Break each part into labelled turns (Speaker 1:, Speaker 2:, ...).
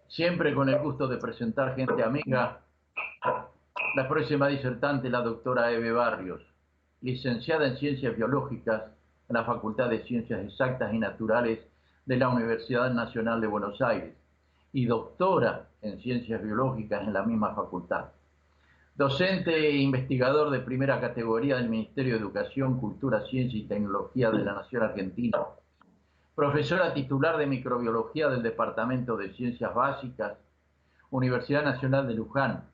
Speaker 1: Siempre con el gusto de presentar gente amiga, la próxima disertante, la doctora Eve Barrios, licenciada en Ciencias Biológicas en la Facultad de Ciencias Exactas y Naturales de la Universidad Nacional de Buenos Aires y doctora en Ciencias Biológicas en la misma facultad. Docente e investigador de primera categoría del Ministerio de Educación, Cultura, Ciencia y Tecnología de la Nación Argentina. Profesora titular de Microbiología del Departamento de Ciencias Básicas, Universidad Nacional de Luján.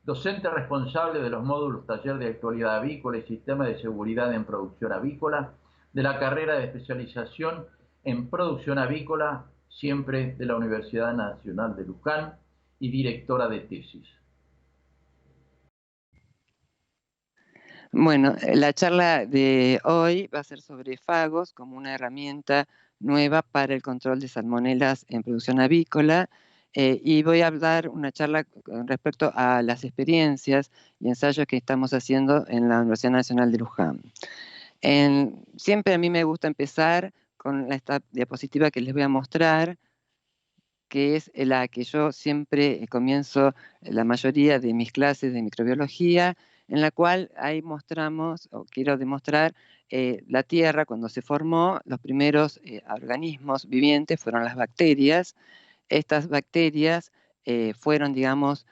Speaker 1: Docente responsable de los módulos Taller de Actualidad Avícola y Sistema de Seguridad en Producción Avícola, de la carrera de especialización en Producción Avícola, siempre de la Universidad Nacional de Luján, y directora de tesis.
Speaker 2: Bueno, la charla de hoy va a ser sobre fagos como una herramienta nueva para el control de salmonelas en producción avícola, y voy a dar una charla con respecto a las experiencias y ensayos que estamos haciendo en la Universidad Nacional de Luján. Siempre a mí me gusta empezar con esta diapositiva que les voy a mostrar, que es la que yo siempre comienzo la mayoría de mis clases de microbiología, en la cual ahí mostramos, o quiero demostrar, la Tierra cuando se formó. Los primeros organismos vivientes fueron las bacterias. Estas bacterias fueron, digamos,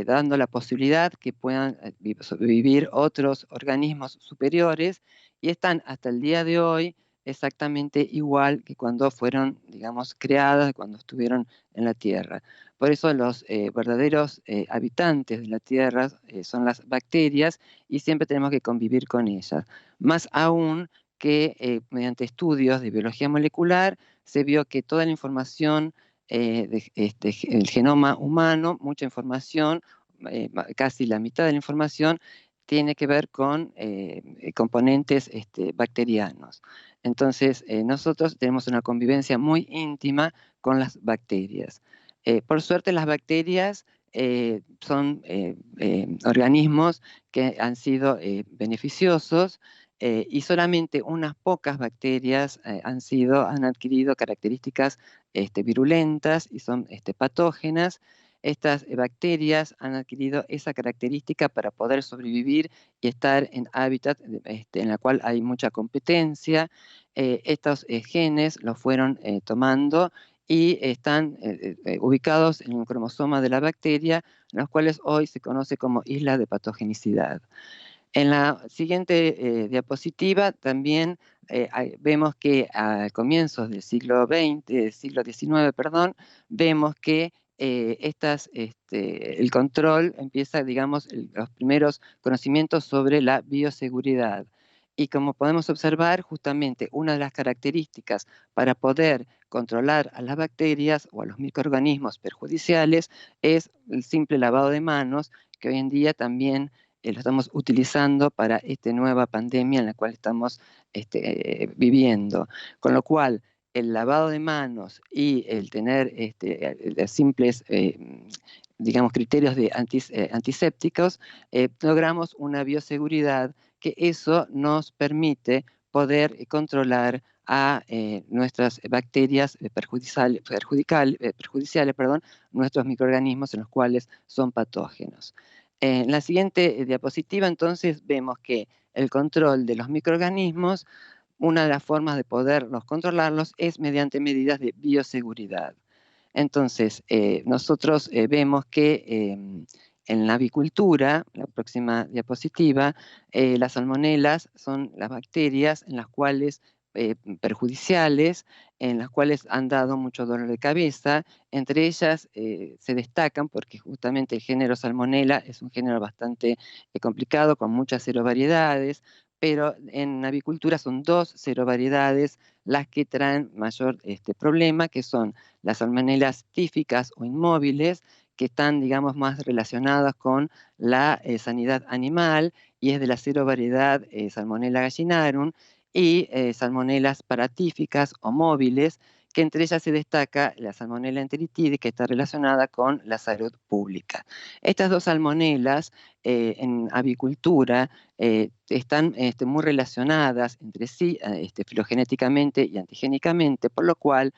Speaker 2: dando la posibilidad que puedan vivir otros organismos superiores, y están hasta el día de hoy exactamente igual que cuando fueron, digamos, creadas, cuando estuvieron en la Tierra. Por eso los verdaderos habitantes de la Tierra son las bacterias, y siempre tenemos que convivir con ellas. Más aún que mediante estudios de biología molecular se vio que toda la información el genoma humano, mucha información, casi la mitad de la información, tiene que ver con componentes bacterianos. Entonces, nosotros tenemos una convivencia muy íntima con las bacterias. Por suerte, las bacterias son organismos que han sido beneficiosos, y solamente unas pocas bacterias han adquirido características virulentas y son patógenas. Estas bacterias han adquirido esa característica para poder sobrevivir y estar en hábitat en la cual hay mucha competencia. Estos genes los fueron tomando y están ubicados en un cromosoma de la bacteria, los cuales hoy se conoce como islas de patogenicidad. En la siguiente diapositiva también vemos que a comienzos del siglo XX, del siglo XIX, perdón, vemos que el control empieza, digamos, los primeros conocimientos sobre la bioseguridad. Y como podemos observar, justamente una de las características para poder controlar a las bacterias o a los microorganismos perjudiciales es el simple lavado de manos, que hoy en día también lo estamos utilizando para esta nueva pandemia en la cual estamos viviendo. Con lo cual, el lavado de manos y el tener simples, digamos, criterios de antisépticos, logramos una bioseguridad que eso nos permite poder controlar a nuestras bacterias perjudiciales, nuestros microorganismos en los cuales son patógenos. En la siguiente diapositiva, entonces, vemos que el control de los microorganismos, una de las formas de poderlos controlarlos es mediante medidas de bioseguridad. Entonces, nosotros vemos que en la avicultura, la próxima diapositiva, las salmonelas son las bacterias en las cuales perjudiciales, en las cuales han dado mucho dolor de cabeza. Entre ellas se destacan porque justamente el género Salmonella es un género bastante complicado, con muchas serovariedades, pero en avicultura son 2 serovariedades las que traen mayor problema, que son las salmonelas tíficas o inmóviles, que están, digamos, más relacionadas con la sanidad animal, y es de la serovariedad Salmonella gallinarum, y salmonelas paratíficas o móviles, que entre ellas se destaca la Salmonella enteritidis, que está relacionada con la salud pública. Estas dos salmonelas en avicultura están muy relacionadas entre sí, filogenéticamente y antigénicamente, por lo cual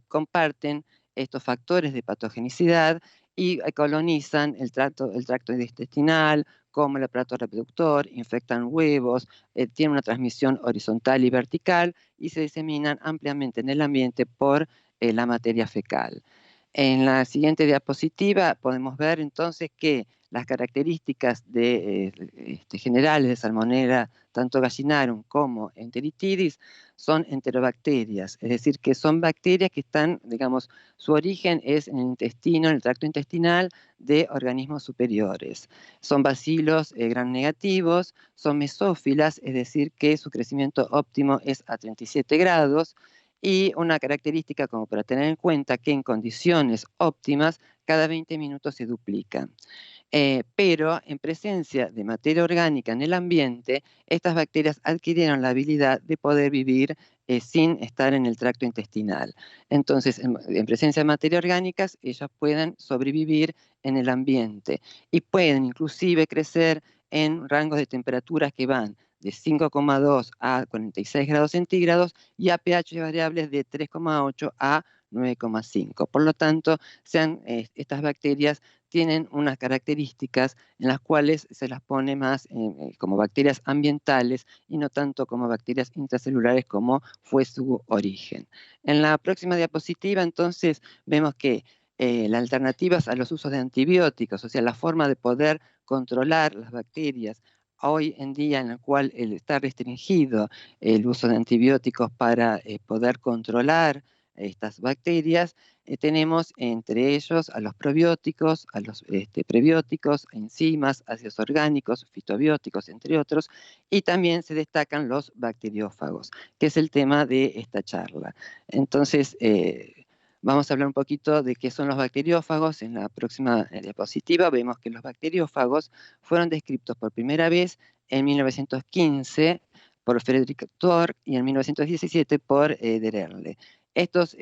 Speaker 2: comparten estos factores de patogenicidad y colonizan el tracto intestinal, como el aparato reproductor, infectan huevos, tienen una transmisión horizontal y vertical y se diseminan ampliamente en el ambiente por la materia fecal. En la siguiente diapositiva podemos ver entonces que las características generales de Salmonella, tanto gallinarum como enteritidis, son enterobacterias, es decir, que son bacterias que están, digamos, su origen es en el intestino, en el tracto intestinal de organismos superiores. Son bacilos gram negativos, son mesófilas, es decir, que su crecimiento óptimo es a 37 grados, y una característica como para tener en cuenta que en condiciones óptimas cada 20 minutos se duplican. Pero en presencia de materia orgánica en el ambiente, estas bacterias adquirieron la habilidad de poder vivir sin estar en el tracto intestinal. Entonces, en presencia de materia orgánica, ellas pueden sobrevivir en el ambiente y pueden inclusive crecer en rangos de temperaturas que van de 5,2 a 46 grados centígrados y a pH variables de 3,8 a 9,5. Por lo tanto, estas bacterias tienen unas características en las cuales se las pone más como bacterias ambientales y no tanto como bacterias intracelulares como fue su origen. En la próxima diapositiva, entonces, vemos que las alternativas a los usos de antibióticos, o sea, la forma de poder controlar las bacterias hoy en día en el cual está restringido el uso de antibióticos para poder controlar estas bacterias, tenemos entre ellos a los probióticos, a los prebióticos, enzimas, ácidos orgánicos, fitobióticos, entre otros, y también se destacan los bacteriófagos, que es el tema de esta charla. Entonces, vamos a hablar un poquito de qué son los bacteriófagos. En la próxima diapositiva vemos que los bacteriófagos fueron descritos por primera vez en 1915 por Frederick Thor y en 1917 por Dererle. Estos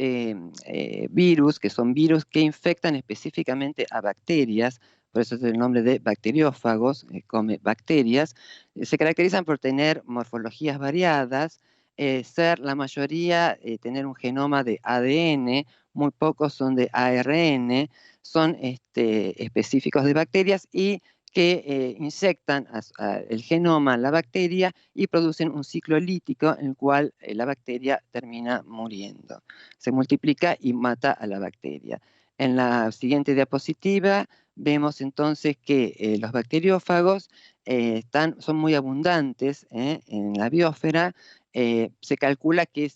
Speaker 2: virus, que son virus que infectan específicamente a bacterias, por eso es el nombre de bacteriófagos, come bacterias, se caracterizan por tener morfologías variadas, ser la mayoría, tener un genoma de ADN, muy pocos son de ARN, son específicos de bacterias y que inyectan el genoma a la bacteria y producen un ciclo lítico en el cual la bacteria termina muriendo. Se multiplica y mata a la bacteria. En la siguiente diapositiva vemos entonces que los bacteriófagos son muy abundantes en la biosfera. Se calcula que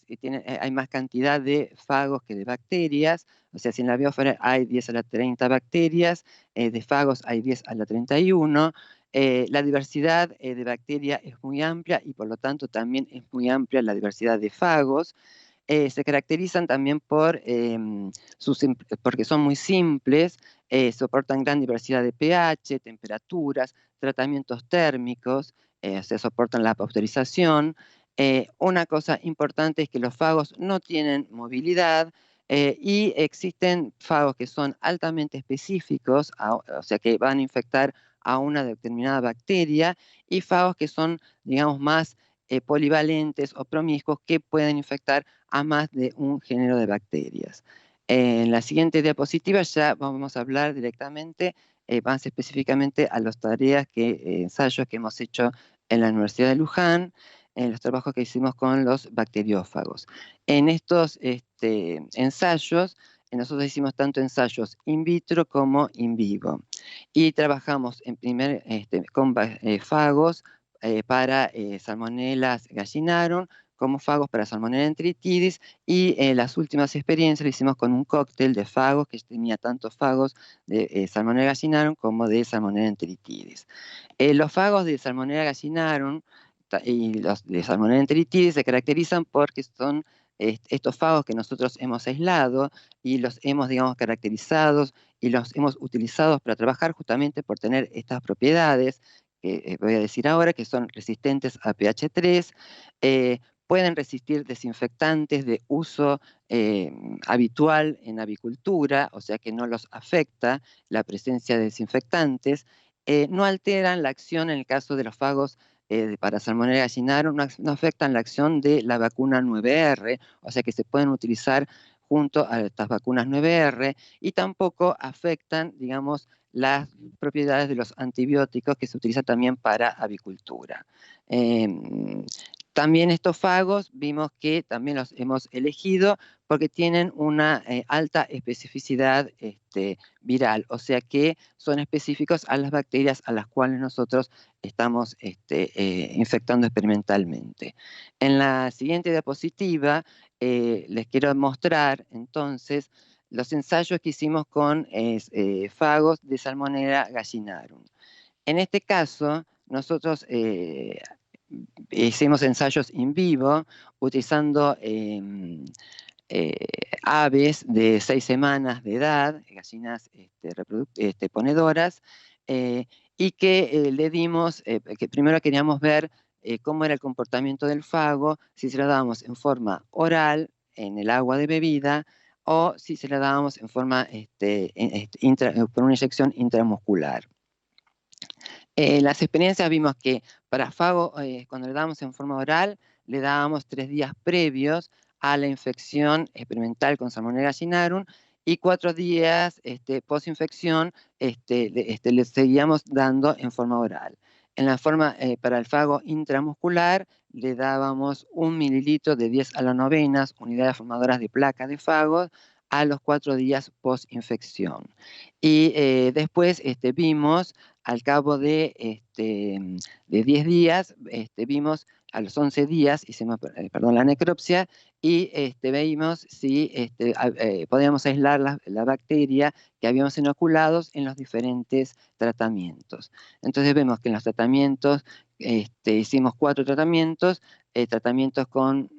Speaker 2: hay más cantidad de fagos que de bacterias, o sea, si en la biosfera hay 10 a la 30 bacterias, de fagos hay 10 a la 31. La diversidad de bacterias es muy amplia y por lo tanto también es muy amplia la diversidad de fagos. Se caracterizan también porque son muy simples, soportan gran diversidad de pH, temperaturas, tratamientos térmicos, o sea, soportan la pasteurización. Una cosa importante es que los fagos no tienen movilidad y existen fagos que son altamente específicos, o sea, que van a infectar a una determinada bacteria, y fagos que son, digamos, más polivalentes o promiscuos que pueden infectar a más de un género de bacterias. En la siguiente diapositiva ya vamos a hablar directamente, más específicamente a las tareas, ensayos que hemos hecho en la Universidad de Luján, en los trabajos que hicimos con los bacteriófagos. En estos ensayos, nosotros hicimos tanto ensayos in vitro como in vivo. Y trabajamos con fagos para Salmonella gallinarum, como fagos para Salmonella enteritidis, y las últimas experiencias las hicimos con un cóctel de fagos que tenía tanto fagos de Salmonella gallinarum como de Salmonella enteritidis. Los fagos de Salmonella gallinarum y los de Salmonella enteritidis se caracterizan porque son estos fagos que nosotros hemos aislado y los hemos, digamos, caracterizados y los hemos utilizado para trabajar justamente por tener estas propiedades que voy a decir ahora, que son resistentes a pH 3, pueden resistir desinfectantes de uso habitual en avicultura, o sea que no los afecta la presencia de desinfectantes, no alteran la acción en el caso de los fagos para Salmonella gallinarum, no afectan la acción de la vacuna 9R, o sea que se pueden utilizar junto a estas vacunas 9R, y tampoco afectan, digamos, las propiedades de los antibióticos que se utilizan también para avicultura. También estos fagos vimos que también los hemos elegido porque tienen una alta especificidad viral, o sea que son específicos a las bacterias a las cuales nosotros estamos infectando experimentalmente. En la siguiente diapositiva les quiero mostrar entonces los ensayos que hicimos con fagos de Salmonella gallinarum. En este caso, nosotros hicimos ensayos in vivo utilizando aves de 6 semanas de edad, gallinas ponedoras, y que le dimos, que primero queríamos ver cómo era el comportamiento del fago, si se lo dábamos en forma oral, en el agua de bebida, o si se lo dábamos en forma por una inyección intramuscular. Las experiencias vimos que para fago, cuando le dábamos en forma oral, le dábamos 3 días previos a la infección experimental con Salmonella gallinarum, y 4 días post-infección le seguíamos dando en forma oral. En la forma, para el fago intramuscular, le dábamos 1 mililitro de 10 a la novenas, unidades formadoras de placa de fago, a los 4 días post-infección. Y después vimos, al cabo de 10 días, vimos a los 11 días, hicimos la necropsia, y vimos si podíamos aislar la bacteria que habíamos inoculado en los diferentes tratamientos. Entonces vemos que en los tratamientos, hicimos 4 tratamientos, tratamientos con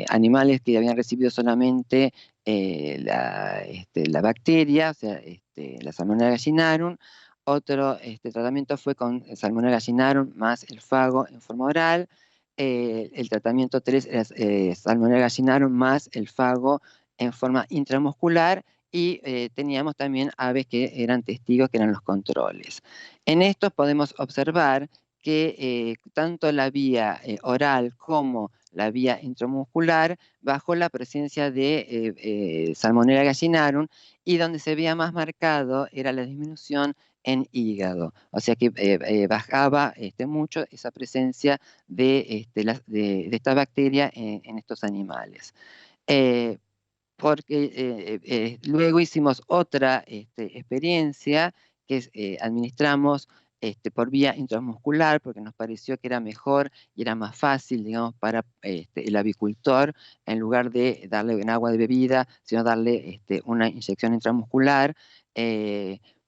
Speaker 2: animales que habían recibido solamente la bacteria, o sea, la Salmonella gallinarum. Otro tratamiento fue con Salmonella gallinarum más el fago en forma oral. El tratamiento 3 era Salmonella gallinarum más el fago en forma intramuscular, y teníamos también aves que eran testigos, que eran los controles. En estos podemos observar que tanto la vía oral como la vía intramuscular bajo la presencia de Salmonella gallinarum, y donde se veía más marcado era la disminución en hígado, o sea que bajaba mucho esa presencia de esta bacteria en estos animales. Porque luego hicimos otra experiencia, que es, administramos por vía intramuscular, porque nos pareció que era mejor y era más fácil, digamos, para el avicultor, en lugar de darle en agua de bebida, sino darle una inyección intramuscular,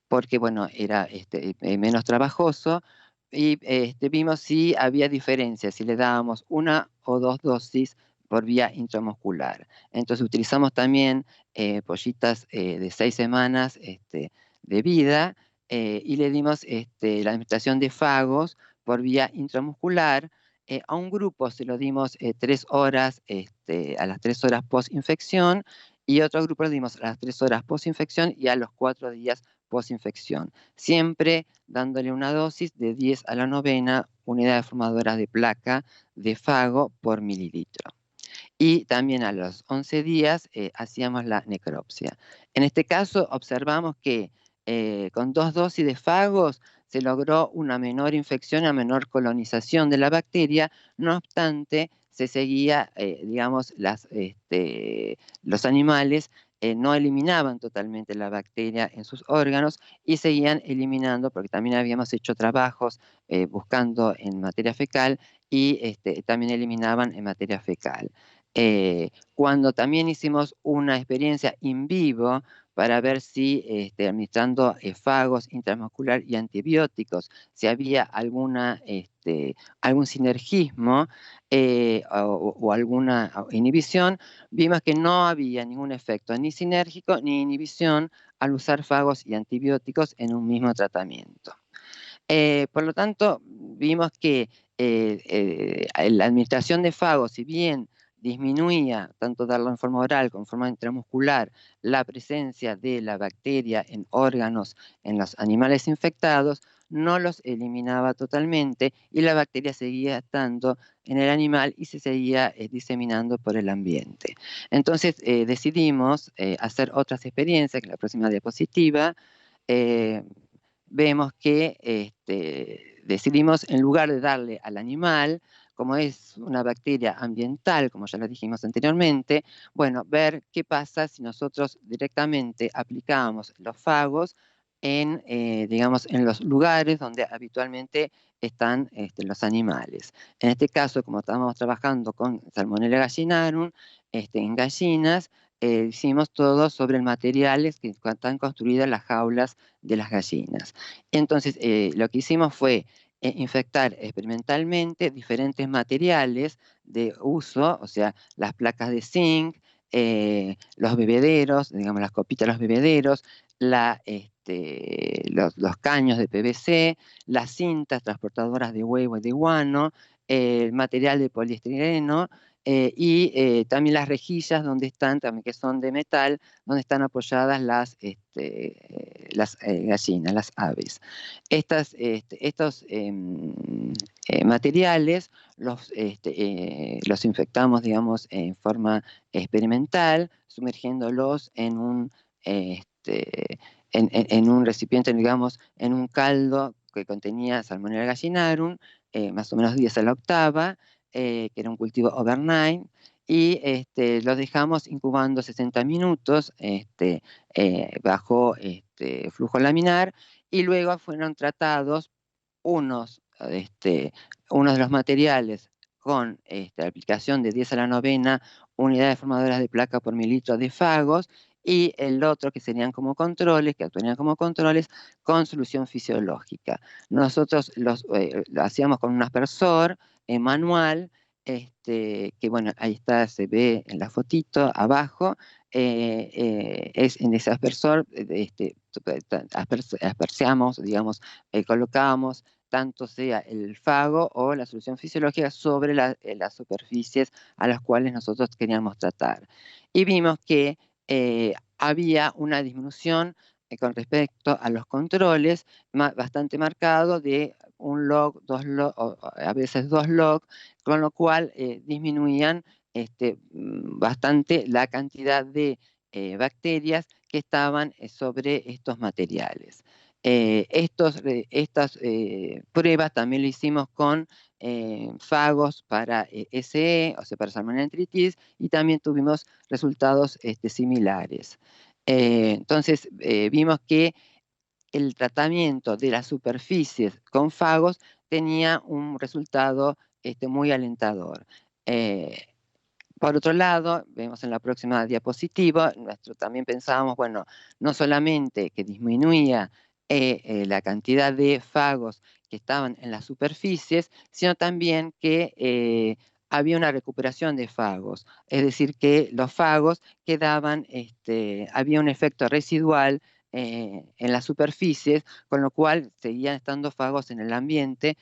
Speaker 2: porque, bueno, era menos trabajoso. Y vimos si había diferencias, si le dábamos 1 o 2 dosis por vía intramuscular. Entonces utilizamos también pollitas de 6 semanas de vida, y le dimos la administración de fagos por vía intramuscular. A un grupo se lo dimos 3 horas, a las 3 horas post-infección, y otro grupo le dimos a las 3 horas post-infección y a los 4 días post-infección, siempre dándole una dosis de 10 a la novena unidades formadoras de placa de fago por mililitro. Y también a los 11 días hacíamos la necropsia. En este caso observamos que con 2 dosis de fagos se logró una menor infección, una menor colonización de la bacteria. No obstante, se seguía, digamos, los animales no eliminaban totalmente la bacteria en sus órganos, y seguían eliminando, porque también habíamos hecho trabajos buscando en materia fecal, y también eliminaban en materia fecal. Cuando también hicimos una experiencia in vivo para ver si administrando fagos intramuscular y antibióticos, si había algún sinergismo o alguna inhibición, vimos que no había ningún efecto ni sinérgico ni inhibición al usar fagos y antibióticos en un mismo tratamiento. Por lo tanto, vimos que la administración de fagos, si bien disminuía, tanto darlo en forma oral como en forma intramuscular, la presencia de la bacteria en órganos en los animales infectados, no los eliminaba totalmente y la bacteria seguía estando en el animal y se seguía diseminando por el ambiente. Entonces decidimos hacer otras experiencias, que la próxima diapositiva, vemos que decidimos, en lugar de darle al animal, como es una bacteria ambiental, como ya lo dijimos anteriormente, bueno, ver qué pasa si nosotros directamente aplicábamos los fagos en, digamos, en los lugares donde habitualmente están los animales. En este caso, como estábamos trabajando con Salmonella gallinarum, en gallinas, hicimos todo sobre materiales que están construidas las jaulas de las gallinas. Entonces, lo que hicimos fue infectar experimentalmente diferentes materiales de uso, o sea, las placas de zinc, los bebederos, digamos, las copitas de los bebederos, los caños de PVC, las cintas transportadoras de huevo y de guano, el material de poliestireno, y también las rejillas donde están, también que son de metal, donde están apoyadas las gallinas, las aves. Estos materiales los infectamos, digamos, en forma experimental, sumergiéndolos en un recipiente, digamos, en un caldo que contenía Salmonella gallinarum, más o menos 10 a la octava, que era un cultivo overnight, y los dejamos incubando 60 minutos bajo flujo laminar, y luego fueron tratados unos de los materiales con aplicación de 10 a la novena unidades formadoras de placa por mililitro de fagos, y el otro que serían como controles, que actuarían como controles con solución fisiológica. Nosotros lo hacíamos con un aspersor manual, que bueno, ahí está, se ve en la fotito abajo, es en ese aspersor, asperseamos, digamos, colocamos tanto sea el fago o la solución fisiológica sobre las superficies a las cuales nosotros queríamos tratar. Y vimos que había una disminución con respecto a los controles bastante marcado de un log, 2 log, a veces 2 log, con lo cual disminuían bastante la cantidad de bacterias que estaban sobre estos materiales. Estas pruebas también lo hicimos con fagos para SE, o sea, para Salmonella enteritis, y también tuvimos resultados similares. Entonces, vimos que el tratamiento de las superficies con fagos tenía un resultado muy alentador. Por otro lado, vemos en la próxima diapositiva, también pensábamos, bueno, no solamente que disminuía la cantidad de fagos que estaban en las superficies, sino también que había una recuperación de fagos, es decir, que los fagos quedaban, había un efecto residual en las superficies, con lo cual seguían estando fagos en el ambiente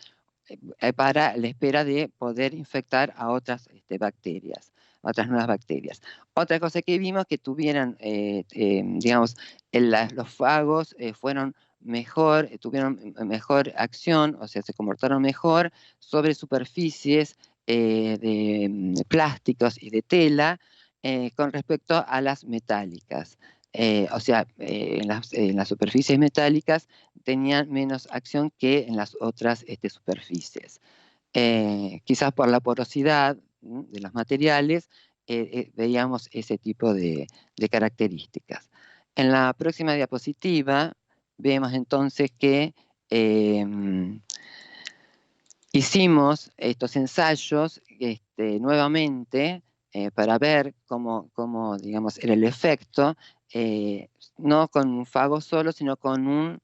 Speaker 2: para la espera de poder infectar a otras bacterias, otras nuevas bacterias. Otra cosa que vimos que tuvieran, digamos, los fagos fueron mejor, tuvieron mejor acción, o sea, se comportaron mejor sobre superficies de plásticos y de tela con respecto a las metálicas. O sea, en las superficies metálicas tenían menos acción que en las otras superficies. Quizás por la porosidad de los materiales veíamos ese tipo de características. En la próxima diapositiva vemos entonces que hicimos estos ensayos nuevamente para ver cómo, digamos, era el efecto, no con un fago solo, sino con un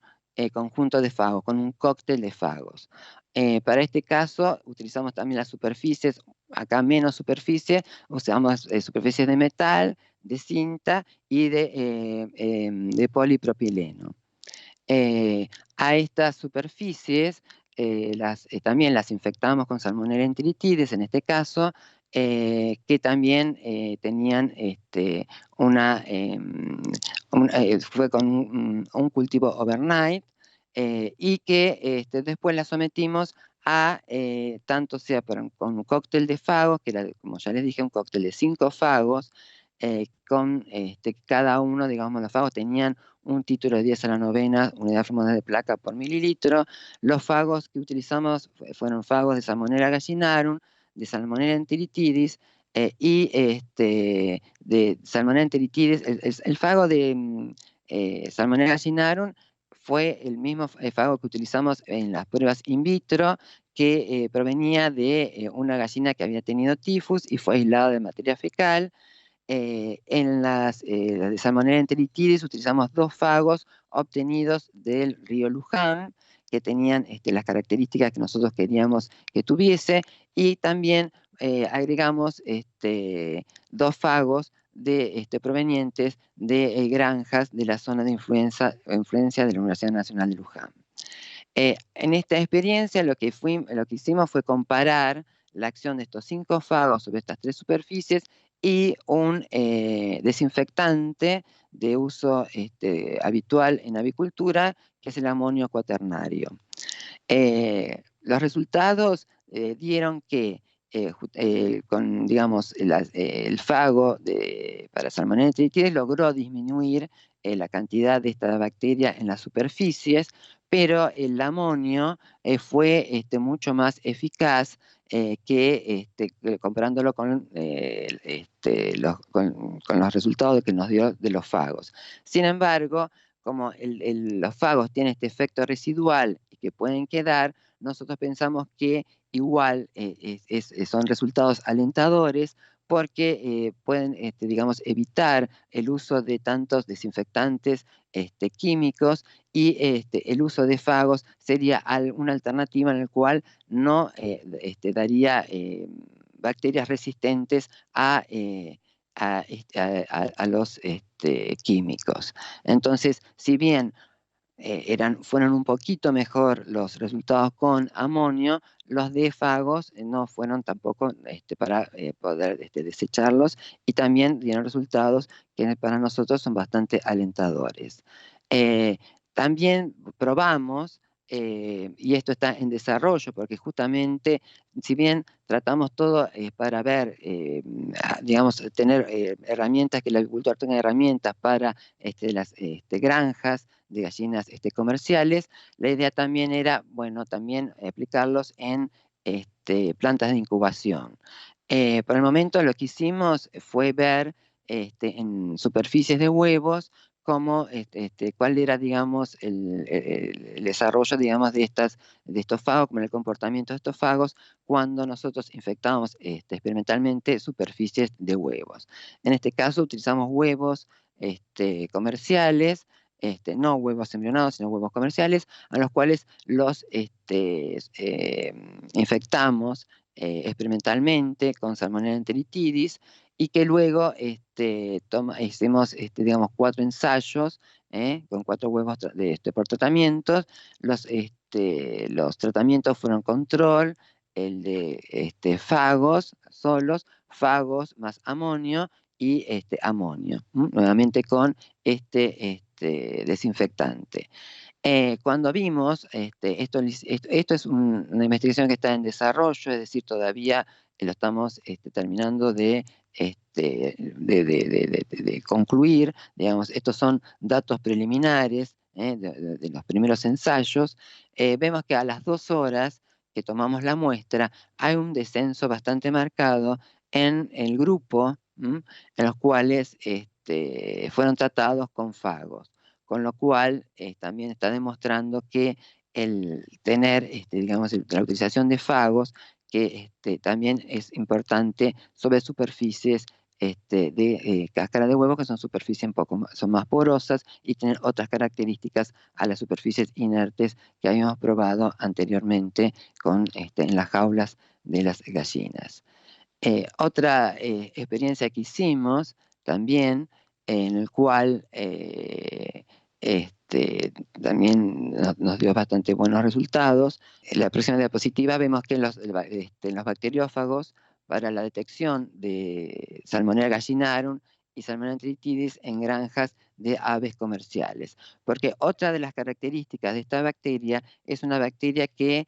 Speaker 2: conjunto de fagos, con un cóctel de fagos. Para este caso utilizamos también las superficies, acá menos superficie, usamos superficies de metal, de cinta y de polipropileno. A estas superficies también las infectamos con Salmonella enteritidis, en este caso, que también tenían fue con un cultivo overnight, y que después la sometimos a, tanto sea con un cóctel de fagos, que era, como ya les dije, un cóctel de 5 fagos, con cada uno, digamos, los fagos tenían un título de 10 a la novena unidad formosa de placa por mililitro. Los fagos que utilizamos fueron fagos de Salmonella gallinarum, de Salmonella enteritidis, y de Salmonella enteritidis. El fago de Salmonella gallinarum fue el mismo fago que utilizamos en las pruebas in vitro, que provenía de una gallina que había tenido tifus y fue aislada de materia fecal. En las de Salmonella enteritidis utilizamos 2 fagos obtenidos del río Luján, que tenían las características que nosotros queríamos que tuviese, y también agregamos 2 fagos provenientes de granjas de la zona de influencia de la Universidad Nacional de Luján. En esta experiencia lo que hicimos fue comparar la acción de estos 5 fagos sobre estas 3 superficies y un desinfectante de uso habitual en avicultura, que es el amonio cuaternario. Los resultados dieron que con, digamos, el fago para Salmonella enteritidis logró disminuir la cantidad de esta bacteria en las superficies, pero el amonio fue mucho más eficaz comparándolo con los resultados que nos dio de los fagos. Sin embargo, como los fagos tienen este efecto residual y que pueden quedar, nosotros pensamos que igual son resultados alentadores, porque pueden, digamos, evitar el uso de tantos desinfectantes químicos, y el uso de fagos sería una alternativa en la cual no daría bacterias resistentes a los químicos. Entonces, si bien fueron un poquito mejor los resultados con amonio, los de fagos no fueron tampoco para poder desecharlos, y también dieron resultados que para nosotros son bastante alentadores. Eh, También probamos, y esto está en desarrollo, porque justamente, si bien tratamos todo para ver, digamos, tener herramientas, que el agricultor tenga herramientas para las granjas de gallinas comerciales, la idea también era, bueno, también aplicarlos en plantas de incubación. Por el momento lo que hicimos fue ver en superficies de huevos cómo, cuál era, digamos, el desarrollo, digamos, de estos fagos, como el comportamiento de estos fagos cuando nosotros infectábamos experimentalmente superficies de huevos. En este caso utilizamos huevos comerciales, no huevos embrionados, sino huevos comerciales, a los cuales los infectamos experimentalmente con Salmonella enteritidis, y que luego hicimos, digamos, 4 ensayos con 4 huevos por tratamientos. Los tratamientos fueron control, el de fagos solos, fagos más amonio, y amonio, nuevamente con desinfectante. Cuando vimos, esto es una investigación que está en desarrollo, es decir, todavía lo estamos terminando de concluir, digamos, estos son datos preliminares de los primeros ensayos. Vemos que a las 2 horas que tomamos la muestra hay un descenso bastante marcado en el grupo en los cuales fueron tratados con fagos, con lo cual también está demostrando que el tener, digamos, la utilización de fagos, que también es importante sobre superficies de cáscara de huevo, que son superficies son más porosas y tienen otras características a las superficies inertes que habíamos probado anteriormente en las jaulas de las gallinas. Otra experiencia que hicimos también, en el cual también nos dio bastante buenos resultados. En la próxima diapositiva vemos que en los bacteriófagos, para la detección de Salmonella gallinarum y Salmonella enteritidis en granjas de aves comerciales. Porque otra de las características de esta bacteria es una bacteria que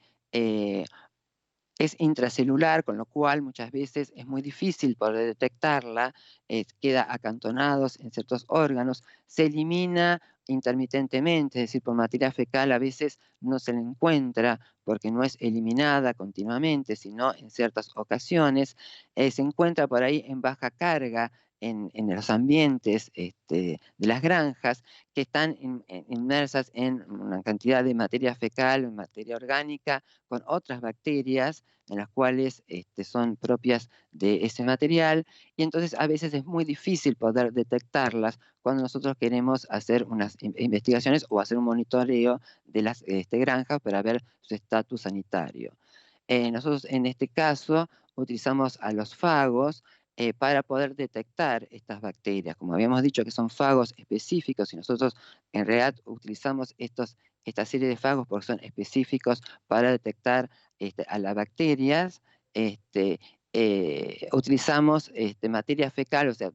Speaker 2: es intracelular, con lo cual muchas veces es muy difícil poder detectarla, queda acantonados en ciertos órganos, se elimina intermitentemente, es decir, por materia fecal a veces no se la encuentra porque no es eliminada continuamente, sino en ciertas ocasiones, se encuentra por ahí en baja carga en los ambientes de las granjas, que están inmersas en una cantidad de materia fecal, materia orgánica, con otras bacterias en las cuales son propias de ese material, y entonces a veces es muy difícil poder detectarlas cuando nosotros queremos hacer unas investigaciones o hacer un monitoreo de las granjas para ver su estatus sanitario. Nosotros en este caso utilizamos a los fagos para poder detectar estas bacterias. Como habíamos dicho que son fagos específicos, y nosotros en realidad utilizamos esta serie de fagos porque son específicos para detectar a las bacterias, utilizamos materia fecal, o sea,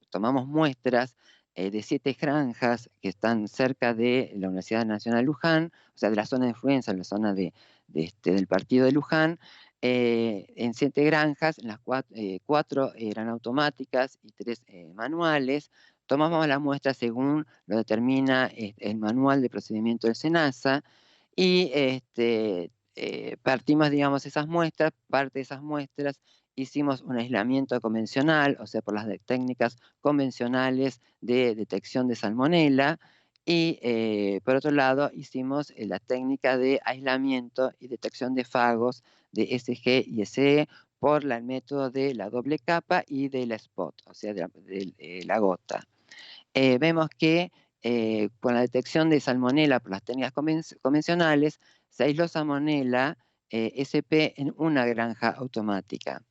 Speaker 2: tomamos muestras de 7 granjas que están cerca de la Universidad Nacional de Luján, o sea, de la zona de influenza, la zona del partido de Luján, en 7 granjas, en las 4 eran automáticas y 3 manuales. Tomamos la muestra según lo determina el manual de procedimiento del SENASA, y partimos, digamos, esas muestras, parte de esas muestras hicimos un aislamiento convencional, o sea, por las técnicas convencionales de detección de salmonela, y por otro lado hicimos la técnica de aislamiento y detección de fagos de SG y SE por el método de la doble capa y de la spot, o sea, de la gota. Vemos que con la detección de salmonela por las técnicas convencionales, se aisló salmonela SP en una granja automática,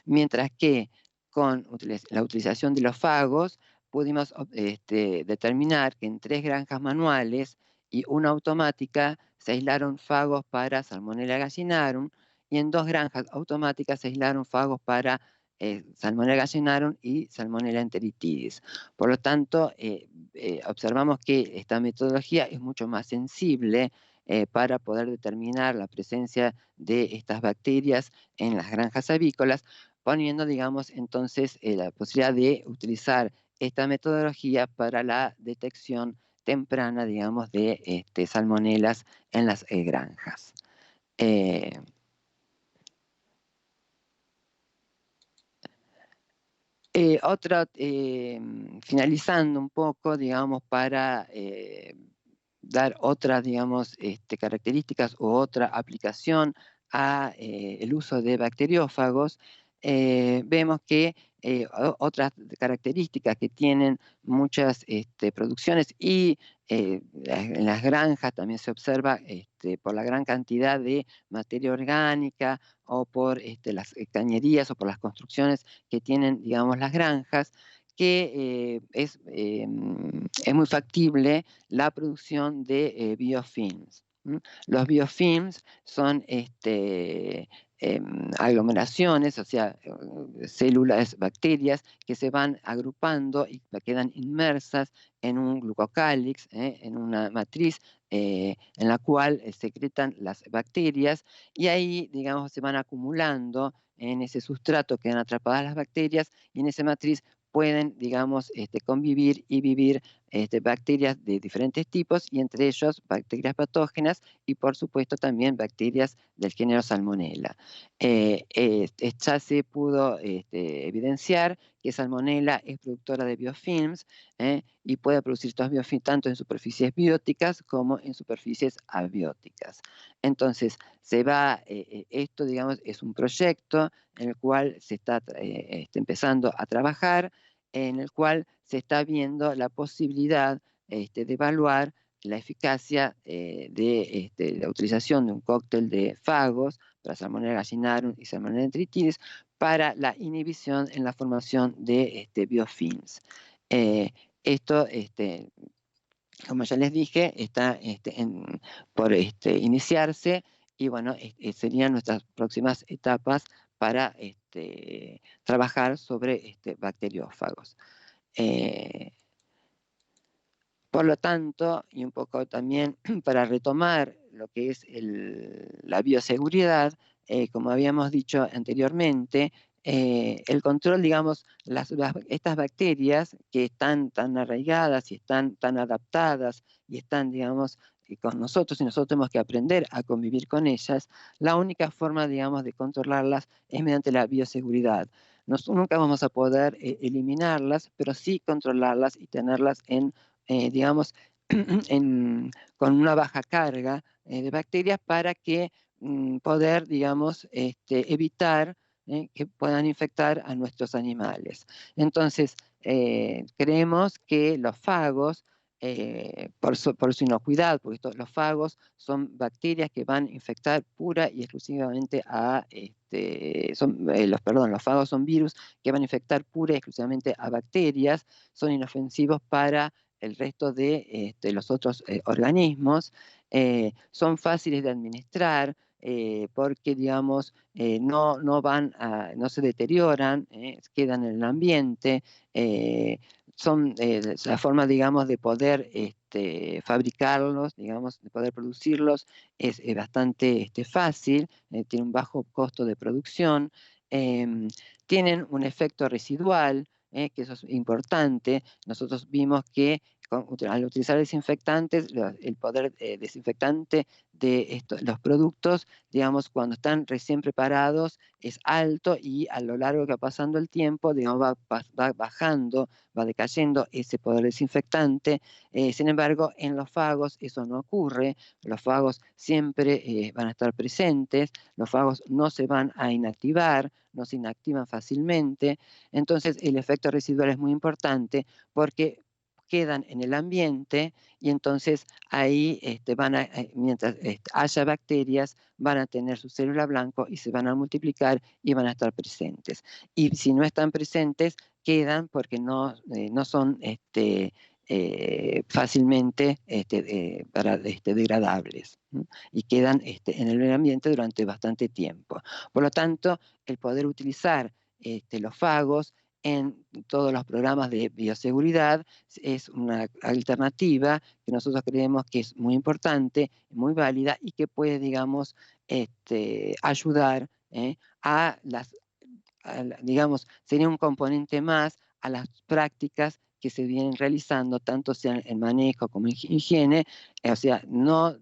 Speaker 2: mientras que con la utilización de los fagos pudimos determinar que en 3 granjas manuales y una automática se aislaron fagos para Salmonella gallinarum, y en 2 granjas automáticas se aislaron fagos para Salmonella gallinarum y Salmonella enteritidis. Por lo tanto, observamos que esta metodología es mucho más sensible para poder determinar la presencia de estas bacterias en las granjas avícolas, poniendo, digamos, entonces la posibilidad de utilizar esta metodología para la detección temprana, digamos, de salmonelas en las granjas. Finalizando un poco, digamos, para dar otras, digamos, características u otra aplicación a el uso de bacteriófagos, vemos que otras características que tienen muchas producciones, y en las granjas también se observa por la gran cantidad de materia orgánica, o por las cañerías o por las construcciones que tienen, digamos, las granjas, que es muy factible la producción de biofilms. Los biofilms son aglomeraciones, o sea, células, bacterias que se van agrupando y quedan inmersas en un glucocálix, en una matriz en la cual secretan las bacterias, y ahí, digamos, se van acumulando en ese sustrato, quedan atrapadas las bacterias, y en esa matriz pueden, digamos, convivir y vivir bacterias de diferentes tipos, y entre ellos bacterias patógenas y, por supuesto, también bacterias del género Salmonella. Ya se pudo evidenciar que Salmonella es productora de biofilms, y puede producir estos biofilms tanto en superficies bióticas como en superficies abióticas. Entonces, esto, digamos, es un proyecto en el cual se está empezando a trabajar, en el cual se está viendo la posibilidad de evaluar la eficacia de la utilización de un cóctel de fagos para Salmonella gallinarum y Salmonella enteritidis para la inhibición en la formación de biofilms. Esto como ya les dije, está por iniciarse y bueno, serían nuestras próximas etapas para trabajar sobre bacteriófagos. Por lo tanto, y un poco también para retomar lo que es la bioseguridad, como habíamos dicho anteriormente, el control, digamos, estas bacterias que están tan arraigadas y están tan adaptadas y están, digamos, con nosotros y nosotros tenemos que aprender a convivir con ellas, la única forma, digamos, de controlarlas es mediante la bioseguridad. Nunca vamos a poder eliminarlas, pero sí controlarlas y tenerlas digamos, con una baja carga de bacterias para que poder, digamos, evitar que puedan infectar a nuestros animales. Entonces, creemos que los fagos, por su inocuidad, porque los fagos son bacterias que van a infectar pura y exclusivamente los fagos son virus que van a infectar pura y exclusivamente a bacterias, son inofensivos para el resto de los otros organismos, son fáciles de administrar porque, digamos, no se deterioran, quedan en el ambiente, son la forma, digamos, de poder fabricarlos, digamos, de poder producirlos es bastante fácil, tiene un bajo costo de producción, tienen un efecto residual, que eso es importante. Nosotros vimos que al utilizar desinfectantes, el poder desinfectante de los productos, digamos, cuando están recién preparados, es alto y a lo largo que va pasando el tiempo, digamos, va bajando, va decayendo ese poder desinfectante. Sin embargo, en los fagos eso no ocurre. Los fagos siempre van a estar presentes, los fagos no se van a inactivar, no se inactivan fácilmente. Entonces, el efecto residual es muy importante porque quedan en el ambiente y entonces ahí mientras haya bacterias, van a tener su célula blanco y se van a multiplicar y van a estar presentes. Y si no están presentes, quedan porque no son fácilmente degradables, ¿no? Y quedan en el ambiente durante bastante tiempo. Por lo tanto, el poder utilizar los fagos en todos los programas de bioseguridad es una alternativa que nosotros creemos que es muy importante, muy válida y que puede, digamos, ayudar digamos, sería un componente más a las prácticas que se vienen realizando, tanto sea en manejo como en higiene, o sea, no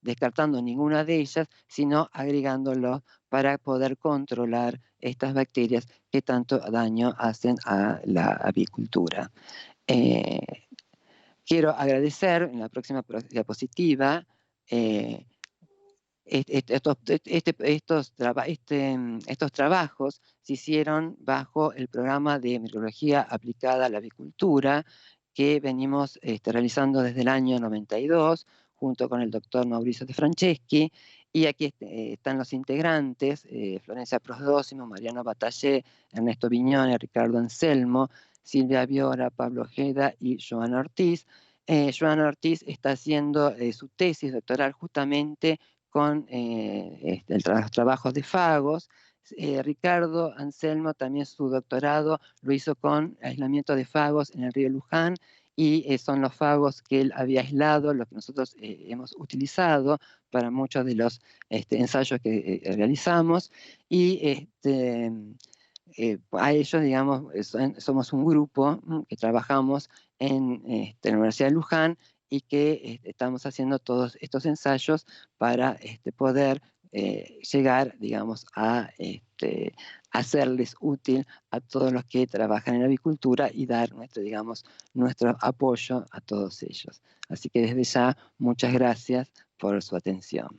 Speaker 2: descartando ninguna de ellas, sino agregándolo para poder controlar estas bacterias que tanto daño hacen a la avicultura. Quiero agradecer en la próxima diapositiva estos trabajos se hicieron bajo el programa de microbiología aplicada a la avicultura que venimos realizando desde el año 92 junto con el doctor Mauricio De Franceschi, y aquí están los integrantes, Florencia Prosdósimo, Mariano Batallé, Ernesto Viñone, Ricardo Anselmo, Silvia Viora, Pablo Ojeda y Joana Ortiz. Joana Ortiz está haciendo su tesis doctoral justamente con los trabajos de fagos. Ricardo Anselmo también su doctorado lo hizo con aislamiento de fagos en el río Luján, y son los fagos que él había aislado, los que nosotros hemos utilizado para muchos de los ensayos que realizamos, y a ellos, digamos, somos un grupo que trabajamos en la Universidad de Luján y que estamos haciendo todos estos ensayos para poder llegar, digamos, a hacerles útil a todos los que trabajan en avicultura y dar nuestro apoyo a todos ellos. Así que desde ya, muchas gracias por su atención.